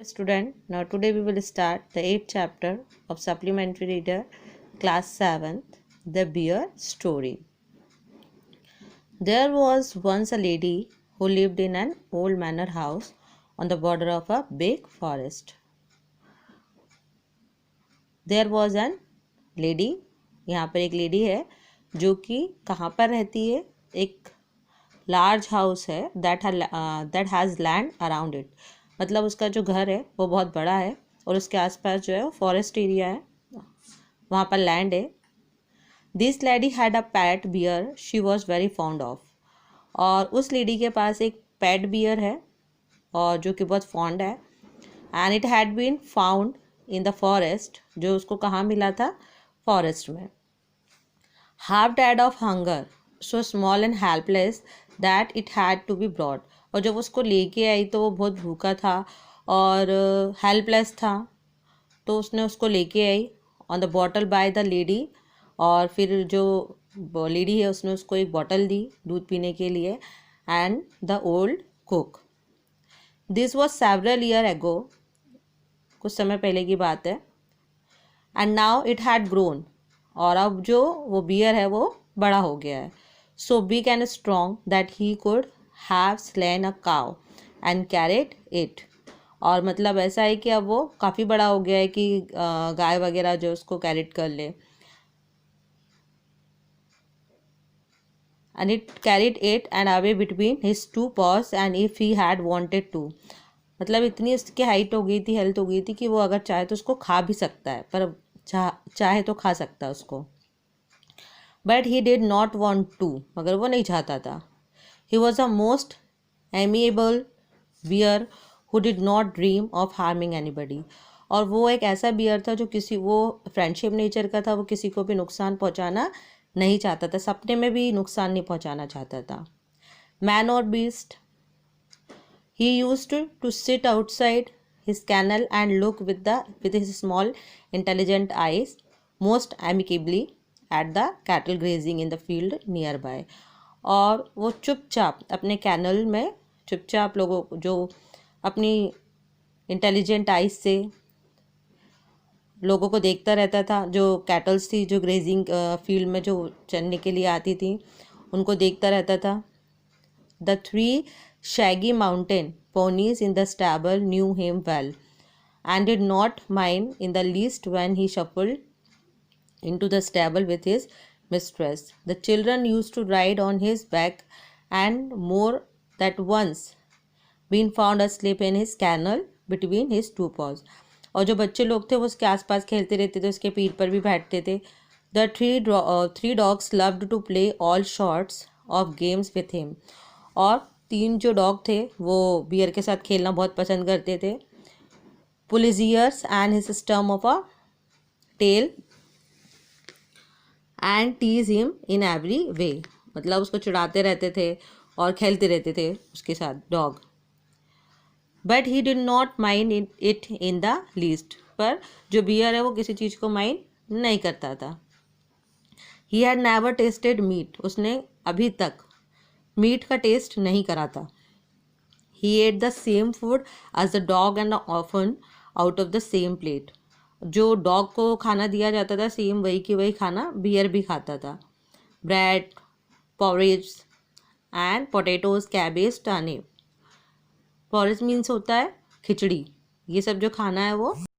Student, now today we will start the 8th chapter of Supplementary Reader, Class 7th, The Bear Story. There was once a lady who lived in an old manor house on the border of a big forest. There was an lady, यहाँ पर एक lady है जो कि कहाँ पर रहती है, एक लार्ज हाउस है that has land around it, मतलब उसका जो घर है वो बहुत बड़ा है और उसके आसपास जो है वो फॉरेस्ट एरिया है, वहाँ पर लैंड है. This lady had a pet bear she was very fond of. और उस लेडी के पास एक पैट बियर है और जो कि बहुत फॉन्ड है. And it had been found in the forest, जो उसको कहाँ मिला था, फॉरेस्ट में. Half dead of hunger, so small and helpless that it had to be brought. और जब उसको लेके आई तो वो बहुत भूखा था और हेल्पलेस था, तो उसने उसको लेके आई on the bottle by the lady. और फिर जो लेडी है उसने उसको एक बॉटल दी दूध पीने के लिए. And the old cook, this was several year ago, कुछ समय पहले की बात है. And now it had grown, और अब जो वो बियर है वो बड़ा हो गया है. So big and strong that he could have slain a cow and carried it. और मतलब ऐसा है कि अब वो काफ़ी बड़ा हो गया है कि गाय वगैरह जो उसको कैरिड कर ले. And it carried it and away between his two paws and if he had wanted to. मतलब इतनी उसकी हाइट हो गई थी, हेल्थ हो गई थी कि वो अगर चाहे तो उसको खा भी सकता है, पर चाहे तो खा सकता है उसको. But he did not want to, मगर वो नहीं चाहता था. He was a most amiable bear who did not dream of harming anybody. और वो एक ऐसा बियर था जो वो फ्रेंडशिप नेचर का था, वो किसी को भी नुकसान पहुंचाना नहीं चाहता था, सपने में भी नुकसान नहीं पहुंचाना चाहता था. मैन और beast, he used to sit outside his kennel and look with his small intelligent eyes most amicably at the cattle grazing in the field nearby. और वो चुपचाप अपने कैनल में चुपचाप लोगों जो अपनी इंटेलिजेंट आइज से लोगों को देखता रहता था, जो कैटल्स थी जो ग्रेजिंग फील्ड में जो चरने के लिए आती थी उनको देखता रहता था. The three shaggy mountain ponies in the stable knew him well and did not mind in the least when he shuffled into the stable with his mistress. The children used to ride on his back, and more that once been found asleep in his kennel between his two paws. और जो बच्चे लोग थे वो उसके आसपास खेलते रहते थे, उसके पीठ पर भी बैठते थे. The three dogs loved to play all sorts of games with him. और 3 जो डॉग थे वो बियर के साथ खेलना बहुत पसंद करते थे. Pull his ears and his stump of a tail and tease him in every way. मतलब उसको चिढ़ाते रहते थे और खेलते रहते थे उसके साथ dog. But he did not mind it in the least. पर जो बियर है वो किसी चीज़ को माइंड नहीं करता था. He had never tasted meat, उसने अभी तक मीट का टेस्ट नहीं करा था. He ate the same food as the dog and often out of the same plate. जो डॉग को खाना दिया जाता था सेम वही की वही खाना बियर भी खाता था. Bread, porridge and potatoes, cabbage, turnip. Porridge means होता है खिचड़ी. ये सब जो खाना है वो